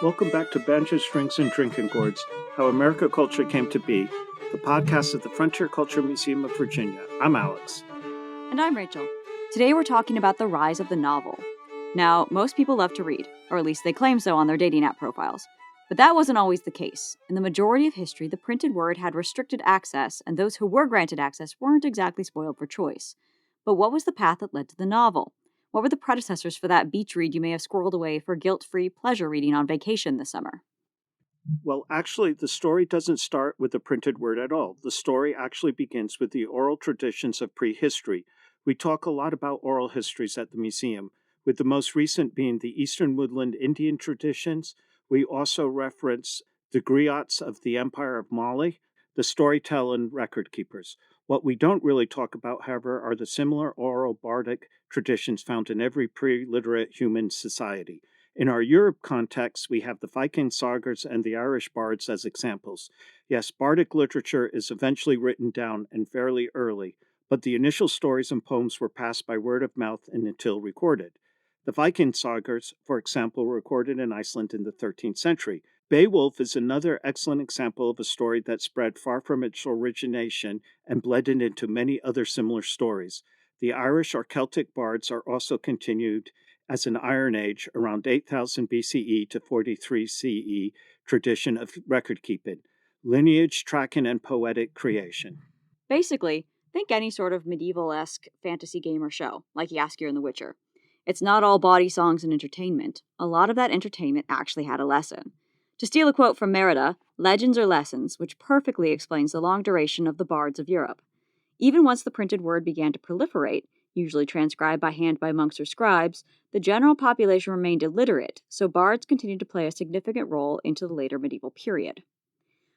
Welcome back to Banjos, Strings, and Drinking Gourds, How America Culture Came to Be, the podcast of the Frontier Culture Museum of Virginia. I'm Alex. And I'm Rachel. Today we're talking about the rise of the novel. Now, most people love to read, or at least they claim so on their dating app profiles. But that wasn't always the case. In the majority of history, the printed word had restricted access, and those who were granted access weren't exactly spoiled for choice. But what was the path that led to the novel? What were the predecessors for that beach read you may have squirreled away for guilt-free pleasure reading on vacation this summer? Well, actually, the story doesn't start with the printed word at all. The story actually begins with the oral traditions of prehistory. We talk a lot about oral histories at the museum, with the most recent being the Eastern Woodland Indian traditions. We also reference the griots of the Empire of Mali, the storytelling record keepers. What we don't really talk about, however, are the similar oral bardic traditions found in every pre-literate human society. In our Europe context, we have the Viking sagas and the Irish bards as examples. Yes, bardic literature is eventually written down and fairly early, but the initial stories and poems were passed by word of mouth and until recorded. The Viking sagas, for example, were recorded in Iceland in the 13th century. Beowulf is another excellent example of a story that spread far from its origination and blended into many other similar stories. The Irish or Celtic bards are also continued as an Iron Age around 8000 BCE to 43 CE tradition of record keeping, lineage tracking, and poetic creation. Basically, think any sort of medieval-esque fantasy game or show, like Jaskier in The Witcher. It's not all bawdy songs and entertainment. A lot of that entertainment actually had a lesson. To steal a quote from Merida, legends are lessons, which perfectly explains the long duration of the bards of Europe. Even once the printed word began to proliferate, usually transcribed by hand by monks or scribes, the general population remained illiterate, so bards continued to play a significant role into the later medieval period.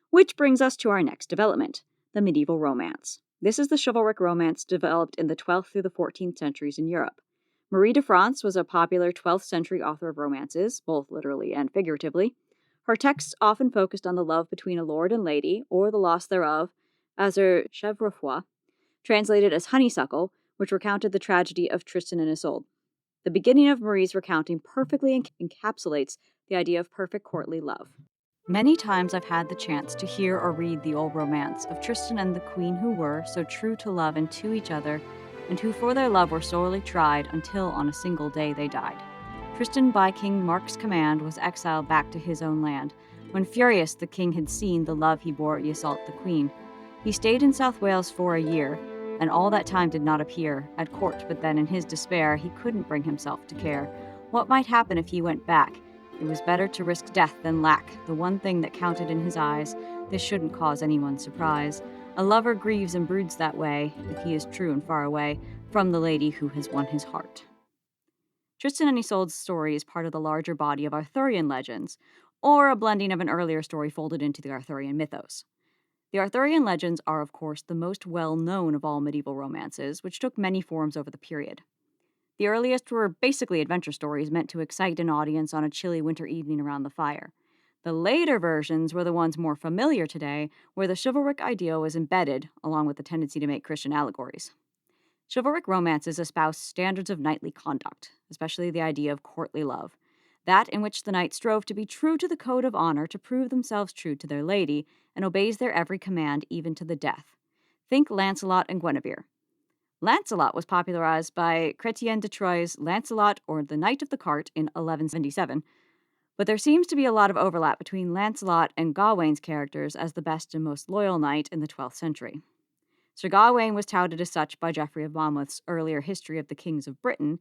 Which brings us to our next development, the medieval romance. This is the chivalric romance developed in the 12th through the 14th centuries in Europe. Marie de France was a popular 12th century author of romances, both literally and figuratively. Her texts often focused on the love between a lord and lady, or the loss thereof, as her Chèvrefoy, translated as Honeysuckle, which recounted the tragedy of Tristan and Isolde. The beginning of Marie's recounting perfectly encapsulates the idea of perfect courtly love. Many times I've had the chance to hear or read the old romance of Tristan and the queen who were so true to love and to each other, and who for their love were sorely tried until on a single day they died. Tristan, by King Mark's command, was exiled back to his own land. When furious the king had seen the love he bore Iseult the queen, he stayed in South Wales for a year, and all that time did not appear at court, but then in his despair he couldn't bring himself to care. What might happen if he went back? It was better to risk death than lack, the one thing that counted in his eyes. This shouldn't cause anyone surprise. A lover grieves and broods that way, if he is true and far away from the lady who has won his heart. Tristan and Isolde's story is part of the larger body of Arthurian legends, or a blending of an earlier story folded into the Arthurian mythos. The Arthurian legends are, of course, the most well-known of all medieval romances, which took many forms over the period. The earliest were basically adventure stories meant to excite an audience on a chilly winter evening around the fire. The later versions were the ones more familiar today, where the chivalric ideal was embedded, along with the tendency to make Christian allegories. Chivalric romances espouse standards of knightly conduct, especially the idea of courtly love, that in which the knight strove to be true to the code of honor to prove themselves true to their lady, and obeys their every command even to the death. Think Lancelot and Guinevere. Lancelot was popularized by Chrétien de Troyes' Lancelot or the Knight of the Cart in 1177, but there seems to be a lot of overlap between Lancelot and Gawain's characters as the best and most loyal knight in the 12th century. Sir Gawain was touted as such by Geoffrey of Monmouth's earlier History of the Kings of Britain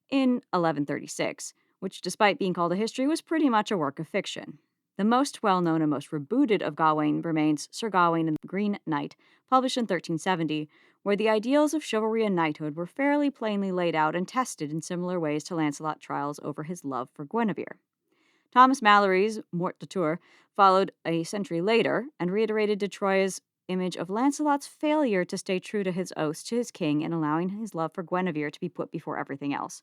in 1136, which, despite being called a history, was pretty much a work of fiction. The most well-known and most rebooted of Gawain remains Sir Gawain and the Green Knight, published in 1370, where the ideals of chivalry and knighthood were fairly plainly laid out and tested in similar ways to Lancelot's trials over his love for Guinevere. Thomas Malory's Mort de Tours followed a century later and reiterated de Troyes' image of Lancelot's failure to stay true to his oaths to his king and allowing his love for Guinevere to be put before everything else,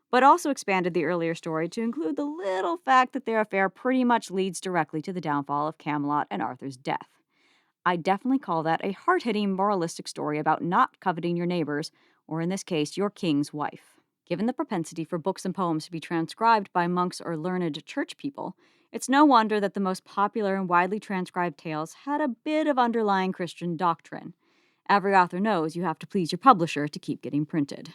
but also expanded the earlier story to include the little fact that their affair pretty much leads directly to the downfall of Camelot and Arthur's death. I definitely call that a hard-hitting moralistic story about not coveting your neighbors, or in this case, your king's wife. Given the propensity for books and poems to be transcribed by monks or learned church people, It's no wonder that the most popular and widely transcribed tales had a bit of underlying Christian doctrine. Every author knows you have to please your publisher to keep getting printed.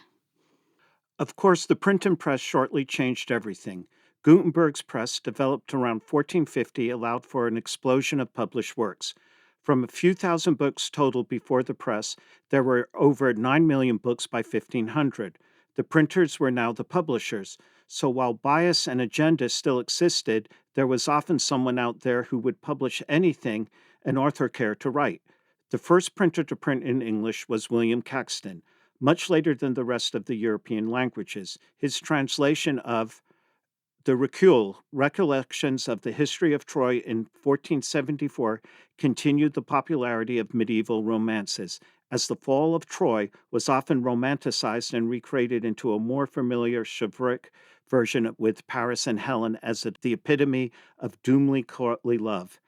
Of course, the printing press shortly changed everything. Gutenberg's press, developed around 1450, allowed for an explosion of published works. From a few thousand books total before the press, there were over 9 million books by 1500. The printers were now the publishers, so while bias and agenda still existed, there was often someone out there who would publish anything an author cared to write. The first printer to print in English was William Caxton. Much later than the rest of the European languages. His translation of the Recule, Recollections of the History of Troy in 1474, continued the popularity of medieval romances, as the fall of Troy was often romanticized and recreated into a more familiar chivalric version with Paris and Helen as the epitome of doomly courtly love.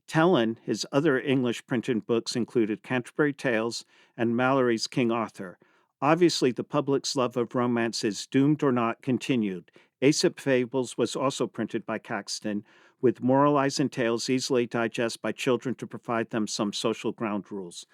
Tellon, his other English printed books included Canterbury Tales and Malory's King Arthur. Obviously, the public's love of romances, doomed or not, continued. Aesop Fables was also printed by Caxton, with moralizing tales easily digested by children to provide them some social ground rules.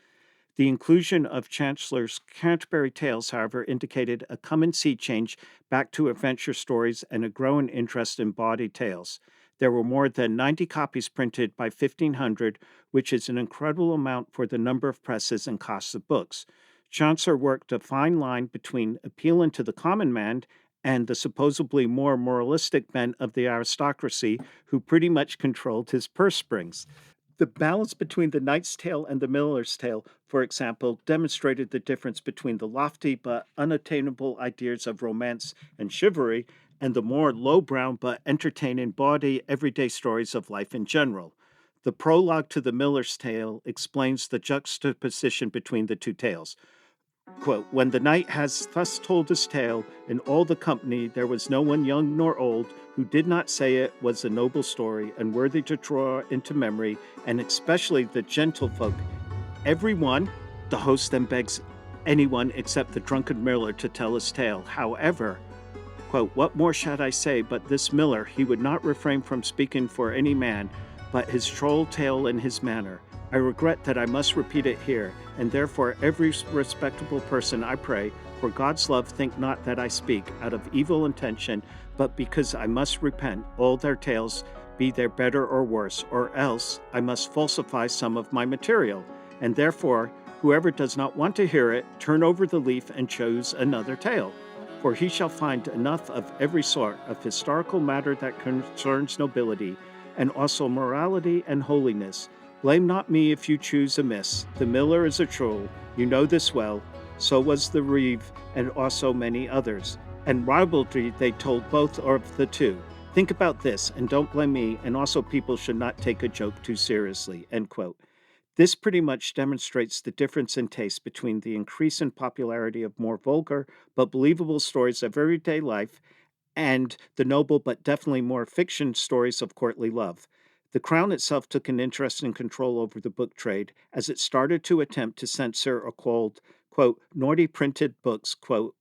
The inclusion of Chancellor's Canterbury Tales, however, indicated a come and see change back to adventure stories and a growing interest in bawdy tales. There were more than 90 copies printed by 1500, which is an incredible amount for the number of presses and costs of books. Chaucer worked a fine line between appealing to the common man and the supposedly more moralistic bent of the aristocracy, who pretty much controlled his purse strings. The balance between the Knight's Tale and the Miller's Tale, for example, demonstrated the difference between the lofty but unattainable ideas of romance and chivalry and the more lowbrow but entertaining, bawdy, everyday stories of life in general. The prologue to the Miller's Tale explains the juxtaposition between the two tales. Quote, when the knight has thus told his tale, in all the company there was no one young nor old who did not say it was a noble story and worthy to draw into memory, and especially the gentlefolk. Every one, the host then begs anyone except the drunken miller to tell his tale. However, quote, what more should I say but this miller, he would not refrain from speaking for any man, but his troll tale in his manner. I regret that I must repeat it here, and therefore every respectable person, I pray, for God's love, think not that I speak out of evil intention, but because I must repent all their tales, be they better or worse, or else I must falsify some of my material, and therefore whoever does not want to hear it, turn over the leaf and choose another tale. For he shall find enough of every sort of historical matter that concerns nobility, and also morality and holiness. Blame not me if you choose amiss. The miller is a troll, you know this well. So was the reeve, and also many others. And ribaldry they told both of the two. Think about this, and don't blame me, and also people should not take a joke too seriously. End quote. This pretty much demonstrates the difference in taste between the increase in popularity of more vulgar but believable stories of everyday life and the noble but definitely more fiction stories of courtly love. The Crown itself took an interest in control over the book trade as it started to attempt to censor or called, quote, naughty printed books, quote,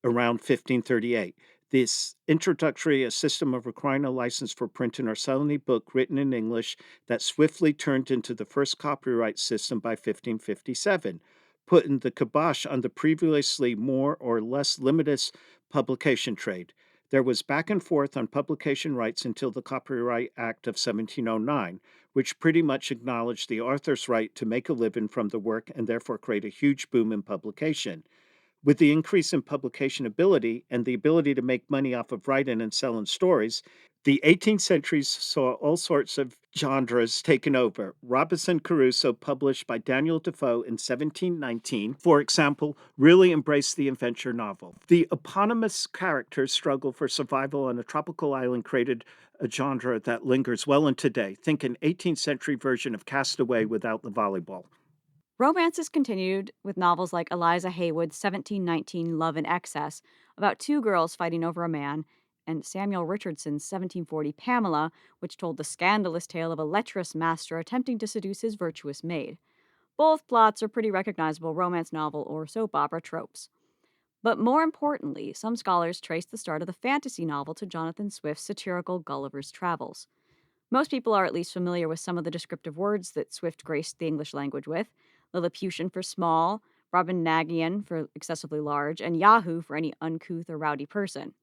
around 1538. This introductory, a system of requiring a license for printing or selling a book written in English that swiftly turned into the first copyright system by 1557, putting the kibosh on the previously more or less limited publication trade. There was back and forth on publication rights until the Copyright Act of 1709, which pretty much acknowledged the author's right to make a living from the work and therefore create a huge boom in publication. With the increase in publication ability and the ability to make money off of writing and selling stories, the 18th century saw all sorts of genres taken over. Robinson Crusoe, published by Daniel Defoe in 1719, for example, really embraced the adventure novel. The eponymous character's struggle for survival on a tropical island created a genre that lingers well into today. Think an 18th century version of Castaway without the volleyball. Romances continued with novels like Eliza Haywood's 1719 Love in Excess, about two girls fighting over a man, and Samuel Richardson's 1740 Pamela, which told the scandalous tale of a lecherous master attempting to seduce his virtuous maid. Both plots are pretty recognizable romance novel or soap opera tropes. But more importantly, some scholars trace the start of the fantasy novel to Jonathan Swift's satirical Gulliver's Travels. Most people are at least familiar with some of the descriptive words that Swift graced the English language with: Lilliputian for small, Brobdingnagian for excessively large, and Yahoo for any uncouth or rowdy person.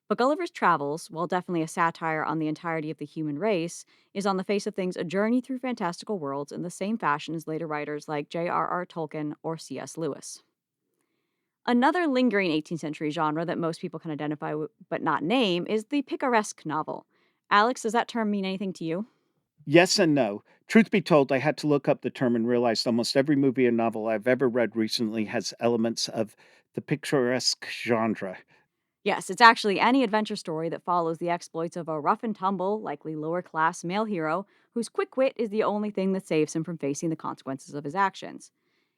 But Gulliver's Travels, while definitely a satire on the entirety of the human race, is on the face of things a journey through fantastical worlds in the same fashion as later writers like J.R.R. Tolkien or C.S. Lewis. Another lingering 18th century genre that most people can identify with but not name is the picaresque novel. Alex, does that term mean anything to you? Yes and no. Truth be told, I had to look up the term and realized almost every movie and novel I've ever read recently has elements of the picturesque genre. Yes, it's actually any adventure story that follows the exploits of a rough and tumble, likely lower class male hero whose quick wit is the only thing that saves him from facing the consequences of his actions.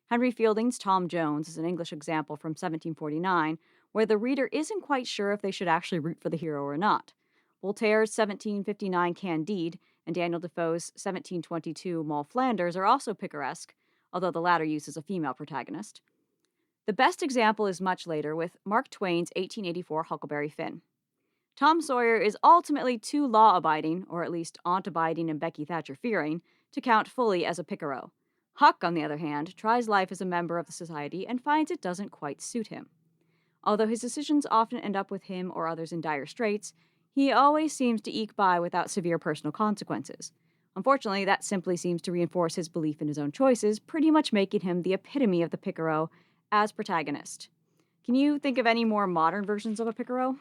Henry Fielding's Tom Jones is an English example from 1749 where the reader isn't quite sure if they should actually root for the hero or not. Voltaire's 1759 Candide and Daniel Defoe's 1722 Moll Flanders are also picaresque, although the latter uses a female protagonist. The best example is much later with Mark Twain's 1884 Huckleberry Finn. Tom Sawyer is ultimately too law abiding, or at least Aunt Abiding and Becky Thatcher fearing, to count fully as a picaro. Huck, on the other hand, tries life as a member of the society and finds it doesn't quite suit him. Although his decisions often end up with him or others in dire straits, he always seems to eke by without severe personal consequences. Unfortunately, that simply seems to reinforce his belief in his own choices, pretty much making him the epitome of the picaro as protagonist. Can you think of any more modern versions of a picaro?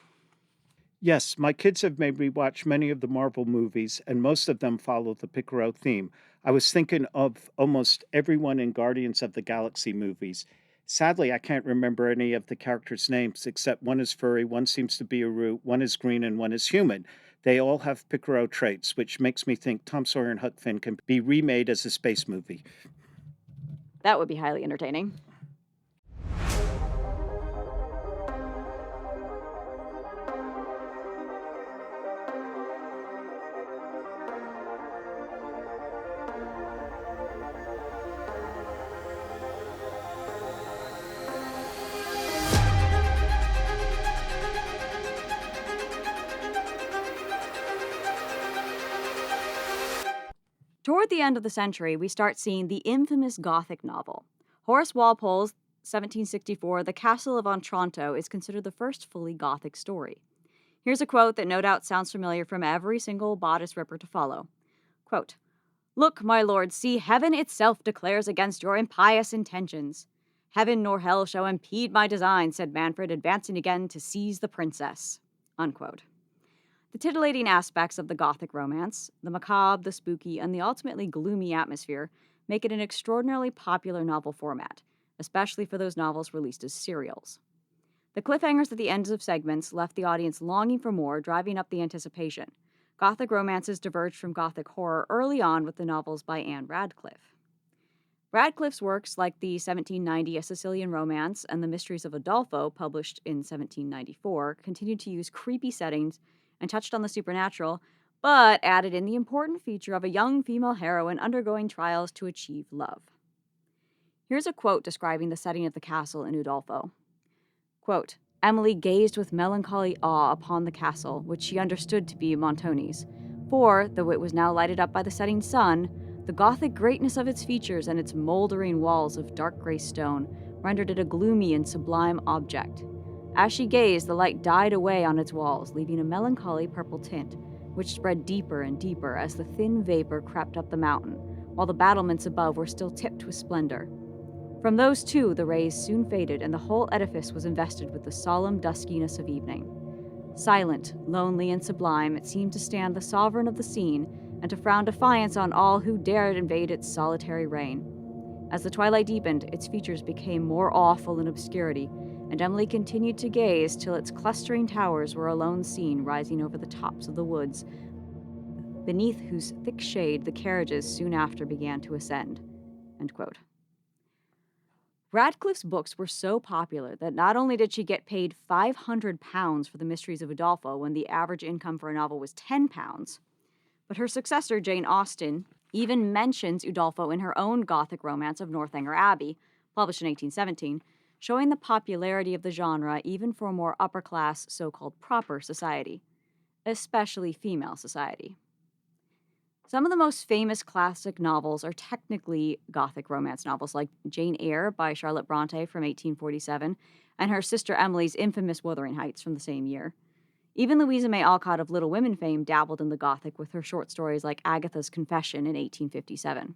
Yes, my kids have made me watch many of the Marvel movies, and most of them follow the Picaro theme. I was thinking of almost everyone in Guardians of the Galaxy movies. Sadly, I can't remember any of the characters' names, except one is furry, one seems to be a root, one is green, and one is human. They all have Picaro traits, which makes me think Tom Sawyer and Huck Finn can be remade as a space movie. That would be highly entertaining. Toward the end of the century, we start seeing the infamous Gothic novel. Horace Walpole's 1764 The Castle of Otranto is considered the first fully Gothic story. Here's a quote that no doubt sounds familiar from every single bodice ripper to follow. Quote, "Look, my lord, see, heaven itself declares against your impious intentions. Heaven nor hell shall impede my design," said Manfred, advancing again to seize the princess. Unquote. The titillating aspects of the Gothic romance, the macabre, the spooky, and the ultimately gloomy atmosphere, make it an extraordinarily popular novel format, especially for those novels released as serials. The cliffhangers at the ends of segments left the audience longing for more, driving up the anticipation. Gothic romances diverged from Gothic horror early on with the novels by Anne Radcliffe. Radcliffe's works, like the 1790 A Sicilian Romance and The Mysteries of Udolpho, published in 1794, continued to use creepy settings and touched on the supernatural, but added in the important feature of a young female heroine undergoing trials to achieve love. Here's a quote describing the setting of the castle in Udolpho. Quote, "Emily gazed with melancholy awe upon the castle, which she understood to be Montoni's, for, though it was now lighted up by the setting sun, the Gothic greatness of its features and its mouldering walls of dark grey stone rendered it a gloomy and sublime object. As she gazed, the light died away on its walls, leaving a melancholy purple tint, which spread deeper and deeper as the thin vapor crept up the mountain, while the battlements above were still tipped with splendor. From those too, the rays soon faded, and the whole edifice was invested with the solemn duskiness of evening. Silent, lonely, and sublime, it seemed to stand the sovereign of the scene, and to frown defiance on all who dared invade its solitary reign. As the twilight deepened, its features became more awful in obscurity, and Emily continued to gaze till its clustering towers were alone seen rising over the tops of the woods, beneath whose thick shade the carriages soon after began to ascend." End quote. Radcliffe's books were so popular that not only did she get paid £500 for The Mysteries of Udolpho when the average income for a novel was £10, but her successor, Jane Austen, even mentions Udolpho in her own Gothic romance of Northanger Abbey, published in 1817, showing the popularity of the genre even for a more upper-class, so-called proper society, especially female society. Some of the most famous classic novels are technically Gothic romance novels, like Jane Eyre by Charlotte Bronte from 1847, and her sister Emily's infamous Wuthering Heights from the same year. Even Louisa May Alcott of Little Women fame dabbled in the Gothic with her short stories like Agatha's Confession in 1857.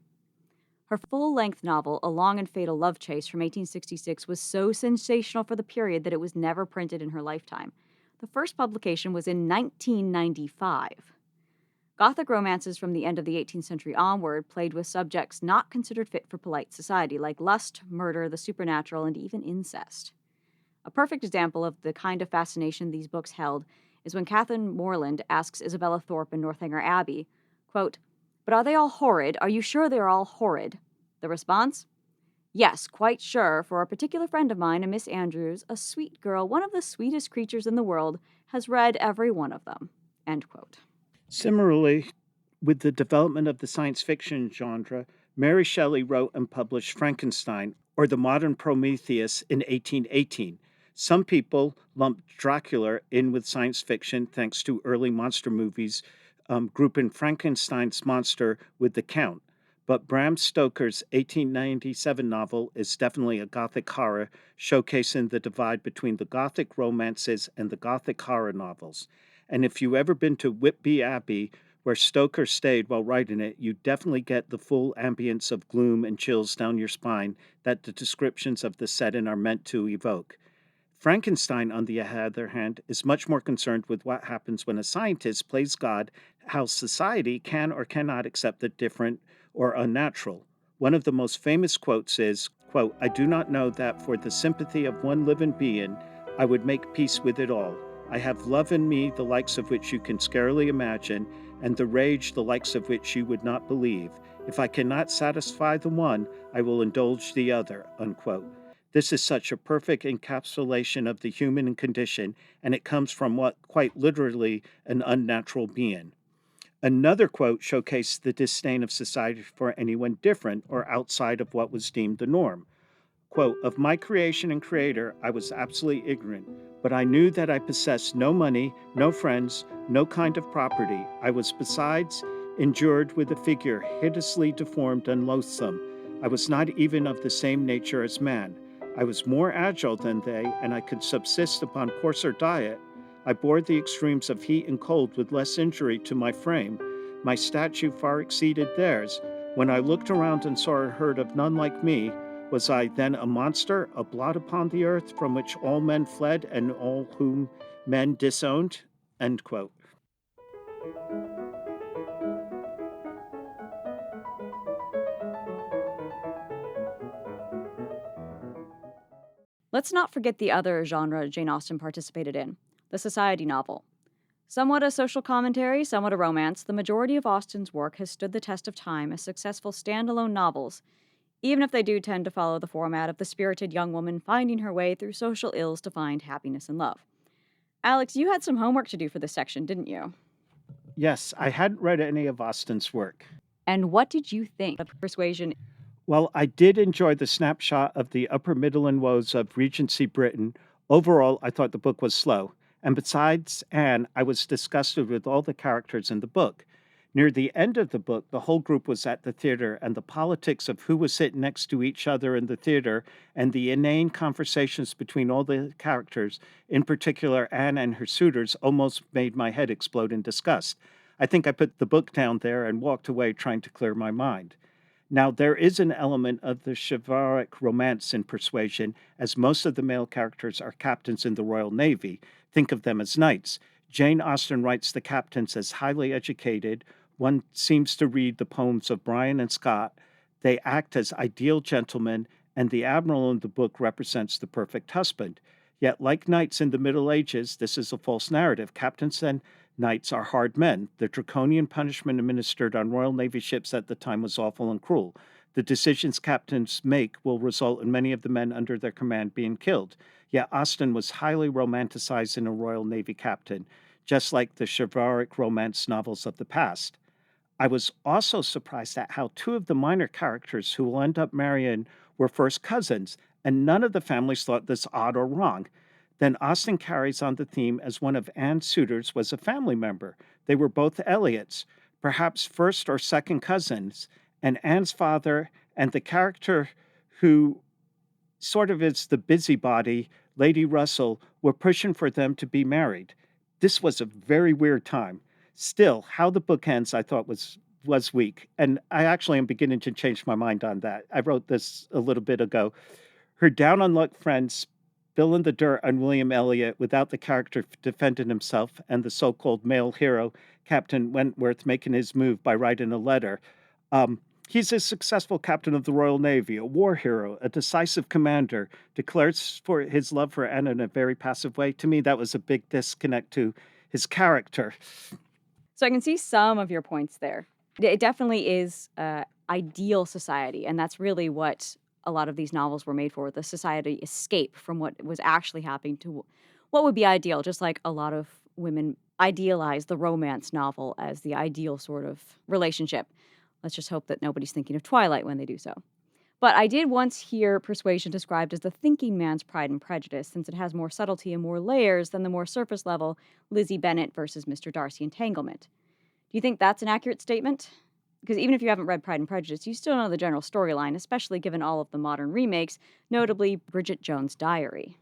Her full length novel, A Long and Fatal Love Chase from 1866, was so sensational for the period that it was never printed in her lifetime. The first publication was in 1995. Gothic romances from the end of the 18th century onward played with subjects not considered fit for polite society, like lust, murder, the supernatural, and even incest. A perfect example of the kind of fascination these books held is when Catherine Morland asks Isabella Thorpe in Northanger Abbey, quote, "But are they all horrid? Are you sure they're all horrid?" The response? "Yes, quite sure, for a particular friend of mine, a Miss Andrews, a sweet girl, one of the sweetest creatures in the world, has read every one of them." End quote. Similarly, with the development of the science fiction genre, Mary Shelley wrote and published Frankenstein, or the modern Prometheus, in 1818. Some people lumped Dracula in with science fiction thanks to early monster movies, grouping Frankenstein's monster with the Count. But Bram Stoker's 1897 novel is definitely a Gothic horror, showcasing the divide between the Gothic romances and the Gothic horror novels. And if you've ever been to Whitby Abbey, where Stoker stayed while writing it, you definitely get the full ambience of gloom and chills down your spine that the descriptions of the setting are meant to evoke. Frankenstein, on the other hand, is much more concerned with what happens when a scientist plays God, how society can or cannot accept the different or unnatural. One of the most famous quotes is, quote, "I do not know that for the sympathy of one living being, I would make peace with it all. I have love in me, the likes of which you can scarcely imagine, and the rage, the likes of which you would not believe. If I cannot satisfy the one, I will indulge the other," unquote. This is such a perfect encapsulation of the human condition, and it comes from what quite literally an unnatural being. Another quote showcased the disdain of society for anyone different or outside of what was deemed the norm. Quote, "Of my creation and creator, I was absolutely ignorant, but I knew that I possessed no money, no friends, no kind of property. I was besides endured with a figure hideously deformed and loathsome. I was not even of the same nature as man. I was more agile than they, and I could subsist upon coarser diet. I bore the extremes of heat and cold with less injury to my frame. My stature far exceeded theirs. When I looked around and saw or heard of none like me, was I then a monster, a blot upon the earth, from which all men fled and all whom men disowned?" End quote. Let's not forget the other genre Jane Austen participated in, the society novel. Somewhat a social commentary, somewhat a romance, the majority of Austen's work has stood the test of time as successful standalone novels, even if they do tend to follow the format of the spirited young woman finding her way through social ills to find happiness and love. Alex, you had some homework to do for this section, didn't you? Yes, I hadn't read any of Austen's work. And what did you think of Persuasion? While I did enjoy the snapshot of the upper Midland woes of Regency Britain, overall I thought the book was slow. And besides Anne, I was disgusted with all the characters in the book. Near the end of the book, the whole group was at the theater, and the politics of who was sitting next to each other in the theater and the inane conversations between all the characters, in particular Anne and her suitors, almost made my head explode in disgust. I think I put the book down there and walked away trying to clear my mind. Now, there is an element of the chivalric romance in Persuasion, as most of the male characters are captains in the Royal Navy. Think of them as knights. Jane Austen writes the captains as highly educated. One seems to read the poems of Bryan and Scott. They act as ideal gentlemen, and the admiral in the book represents the perfect husband. Yet, like knights in the Middle Ages, this is a false narrative. Captains and knights are hard men. The draconian punishment administered on Royal Navy ships at the time was awful and cruel. The decisions captains make will result in many of the men under their command being killed. Yet Austen was highly romanticized in a Royal Navy captain, just like the chivalric romance novels of the past. I was also surprised at how two of the minor characters who will end up marrying were first cousins, and none of the families thought this odd or wrong. Then Austen carries on the theme as one of Anne's suitors was a family member. They were both Elliots. perhaps first or second cousins, and Anne's father and the character who sort of is the busybody, Lady Russell, were pushing for them to be married. This was a very weird time. Still, how the book ends, I thought was weak, and I actually am beginning to change my mind on that. I wrote this a little bit ago. Her down on luck friends spill in the dirt on William Elliot without the character defending himself, and the so-called male hero, Captain Wentworth, making his move by writing a letter. Um, he's a successful captain of the Royal Navy, a war hero, a decisive commander, declares for his love for Anna in a very passive way. To me, that was a big disconnect to his character. So I can see some of your points there. It definitely is ideal society, and that's really what a lot of these novels were made for, the society escape from what was actually happening to what would be ideal, just like a lot of women idealize the romance novel as the ideal sort of relationship. Let's just hope that nobody's thinking of Twilight when they do so. But I did once hear persuasion described as the thinking man's Pride and Prejudice, since it has more subtlety and more layers than the more surface level Lizzie Bennet versus Mr. Darcy entanglement. Do you think that's an accurate statement? Because even if you haven't read Pride and Prejudice, you still know the general storyline, especially given all of the modern remakes, notably Bridget Jones' Diary.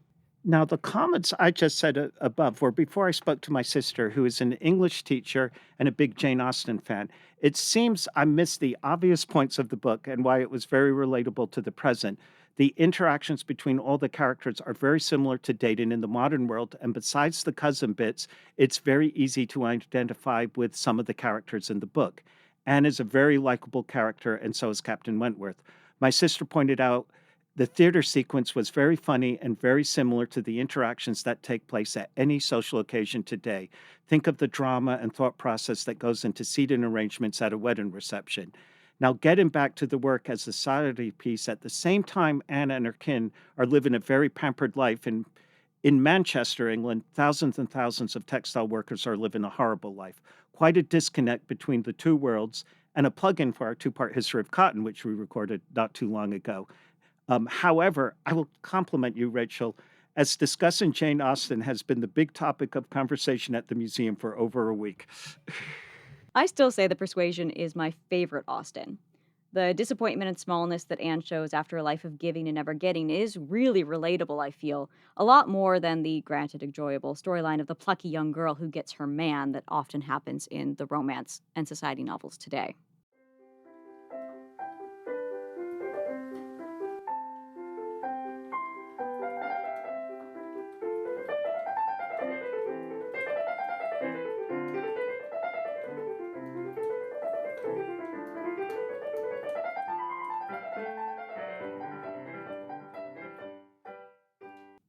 Now, the comments I just said above were before I spoke to my sister, who is an English teacher and a big Jane Austen fan. It seems I missed the obvious points of the book and why it was very relatable to the present. The interactions between all the characters are very similar to dating in the modern world, and besides the cousin bits, it's very easy to identify with some of the characters in the book. Anne is a very likable character, and so is Captain Wentworth. My sister pointed out the theater sequence was very funny and very similar to the interactions that take place at any social occasion today. Think of the drama and thought process that goes into seating arrangements at a wedding reception. Now, getting back to the work as a society piece, at the same time, Anna and her kin are living a very pampered life. And in Manchester, England, thousands and thousands of textile workers are living a horrible life. Quite a disconnect between the two worlds, and a plug in for our two-part history of cotton, which we recorded not too long ago. However, I will compliment you, Rachel, as discussing Jane Austen has been the big topic of conversation at the museum for over a week. I still say The Persuasion is my favorite Austen. The disappointment and smallness that Anne shows after a life of giving and never getting is really relatable, I feel. A lot more than the granted enjoyable storyline of the plucky young girl who gets her man that often happens in the romance and society novels today.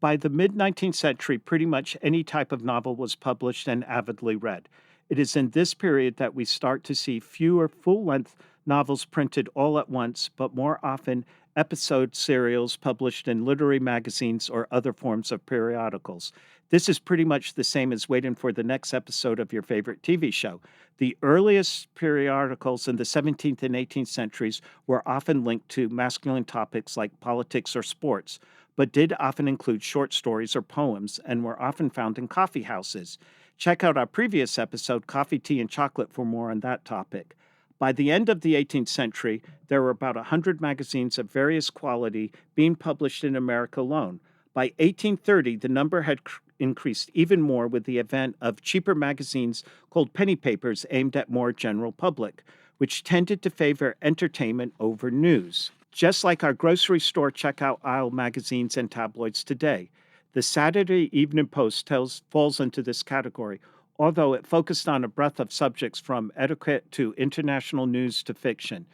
By the mid 19th century, pretty much any type of novel was published and avidly read. It is in this period that we start to see fewer full length novels printed all at once, but more often episode serials published in literary magazines or other forms of periodicals. This is pretty much the same as waiting for the next episode of your favorite TV show. The earliest periodicals in the 17th and 18th centuries were often linked to masculine topics like politics or sports, but did often include short stories or poems and were often found in coffee houses. Check out our previous episode, Coffee, Tea, and Chocolate, for more on that topic. By the end of the 18th century, there were about 100 magazines of various quality being published in America alone. By 1830, the number had increased even more with the advent of cheaper magazines called penny papers aimed at more general public, which tended to favor entertainment over news. Just like our grocery store checkout aisle magazines and tabloids today, the Saturday Evening Post falls into this category, although it focused on a breadth of subjects from etiquette to international news to fiction.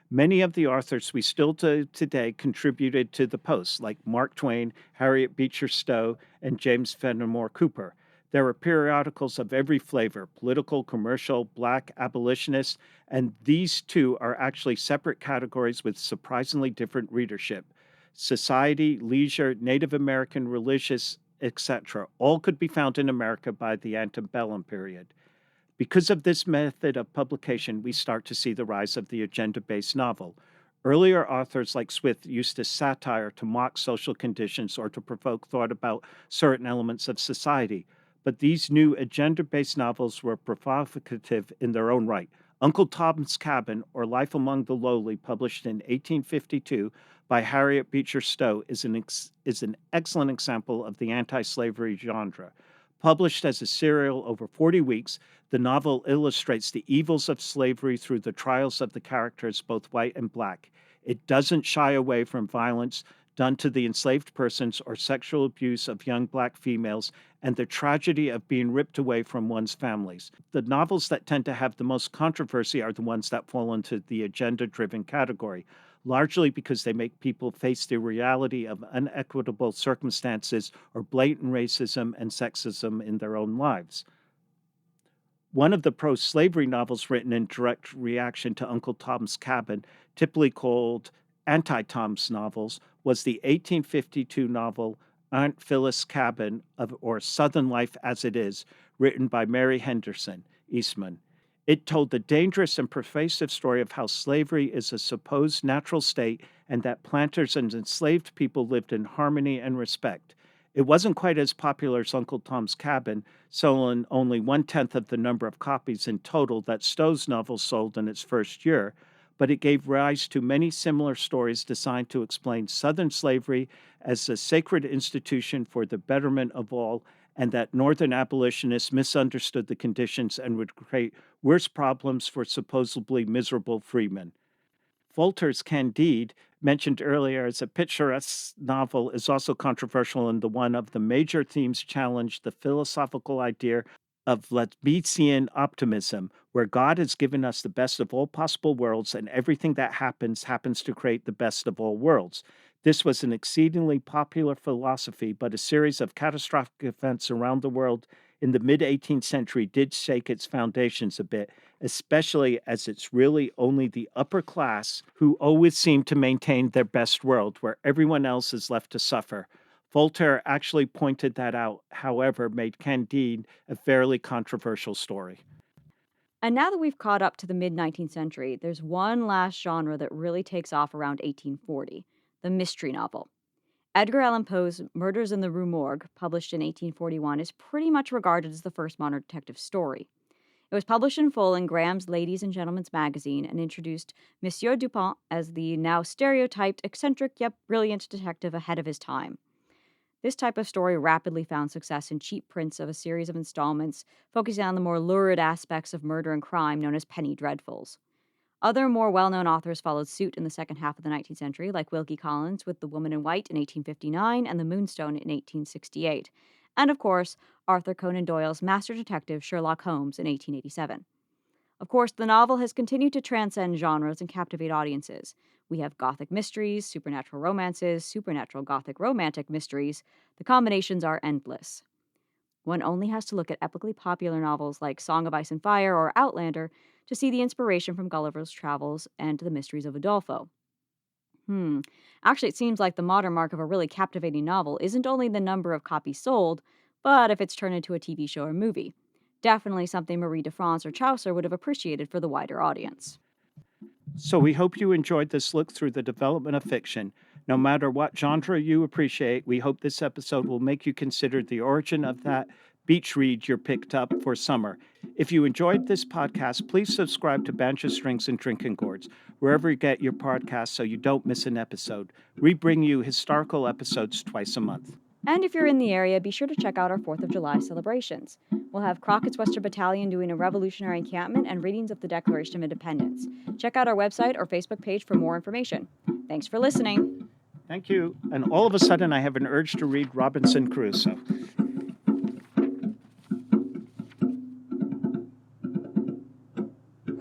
Many of the authors we still do today contributed to the Post, like Mark Twain, Harriet Beecher Stowe, and James Fenimore Cooper. There were periodicals of every flavor: political, commercial, black, abolitionist, and these two are actually separate categories with surprisingly different readership. Society, leisure, Native American, religious, etc., all could be found in America by the antebellum period. Because of this method of publication, we start to see the rise of the agenda-based novel. Earlier authors like Swift used a satire to mock social conditions or to provoke thought about certain elements of society. But these new agenda-based novels were provocative in their own right, Uncle Tom's Cabin, or Life Among the Lowly, published in 1852 by Harriet Beecher Stowe, is an excellent example of the anti slavery genre. Published as a serial over 40 weeks, the novel illustrates the evils of slavery through the trials of the characters, both white and black. It doesn't shy away from violence done to the enslaved persons or sexual abuse of young black females and the tragedy of being ripped away from one's families. The novels that tend to have the most controversy are the ones that fall into the agenda driven category, largely because they make people face the reality of unequitable circumstances or blatant racism and sexism in their own lives. One of the pro slavery novels written in direct reaction to Uncle Tom's Cabin, typically called anti Tom's novels, was the 1852 novel Aunt Phyllis Cabin, or Southern Life as It Is, written by Mary Henderson Eastman. It told the dangerous and pervasive story of how slavery is a supposed natural state and that planters and enslaved people lived in harmony and respect. It wasn't quite as popular as Uncle Tom's Cabin, selling only 1/10 of the number of copies in total that Stowe's novel sold in its first year, but it gave rise to many similar stories designed to explain Southern slavery as a sacred institution for the betterment of all, and that Northern abolitionists misunderstood the conditions and would create worse problems for supposedly miserable freemen. Voltaire's Candide, mentioned earlier as a picturesque novel, is also controversial in the one of the major themes challenge the philosophical idea of Leibnizian optimism, where God has given us the best of all possible worlds and everything that happens to create the best of all worlds. This was an exceedingly popular philosophy, but a series of catastrophic events around the world in the mid 18th century did shake its foundations a bit, especially as it's really only the upper class who always seem to maintain their best world, where everyone else is left to suffer. Voltaire actually pointed that out, however, made Candide a fairly controversial story. And now that we've caught up to the mid 19th century, there's one last genre that really takes off around 1840, the mystery novel. Edgar Allan Poe's Murders in the Rue Morgue, published in 1841, is pretty much regarded as the first modern detective story. It was published in full in Graham's Ladies and Gentlemen's Magazine and introduced Monsieur Dupin as the now stereotyped, eccentric yet brilliant detective ahead of his time. This type of story rapidly found success in cheap prints of a series of installments focusing on the more lurid aspects of murder and crime known as penny dreadfuls. Other more well known authors followed suit in the second half of the 19th century, like Wilkie Collins with The Woman in White in 1859 and The Moonstone in 1868, and of course, Arthur Conan Doyle's master detective Sherlock Holmes in 1887. Of course, the novel has continued to transcend genres and captivate audiences. We have gothic mysteries, supernatural romances, supernatural gothic romantic mysteries. The combinations are endless. One only has to look at epically popular novels like Song of Ice and Fire or Outlander to see the inspiration from Gulliver's Travels and The Mysteries of Udolpho. Actually, it seems like the modern mark of a really captivating novel isn't only the number of copies sold, but if it's turned into a TV show or movie. Definitely something Marie de France or Chaucer would have appreciated for the wider audience. So we hope you enjoyed this look through the development of fiction. No matter what genre you appreciate, we hope this episode will make you consider the origin of that beach read you picked up for summer. If you enjoyed this podcast, please subscribe to Banjo Strings and Drinking Gourds, wherever you get your podcasts so you don't miss an episode. We bring you historical episodes twice a month. And if you're in the area, be sure to check out our 4th of July celebrations. We'll have Crockett's Western Battalion doing a revolutionary encampment and readings of the Declaration of Independence. Check out our website or Facebook page for more information. Thanks for listening. Thank you. And all of a sudden, I have an urge to read Robinson Crusoe.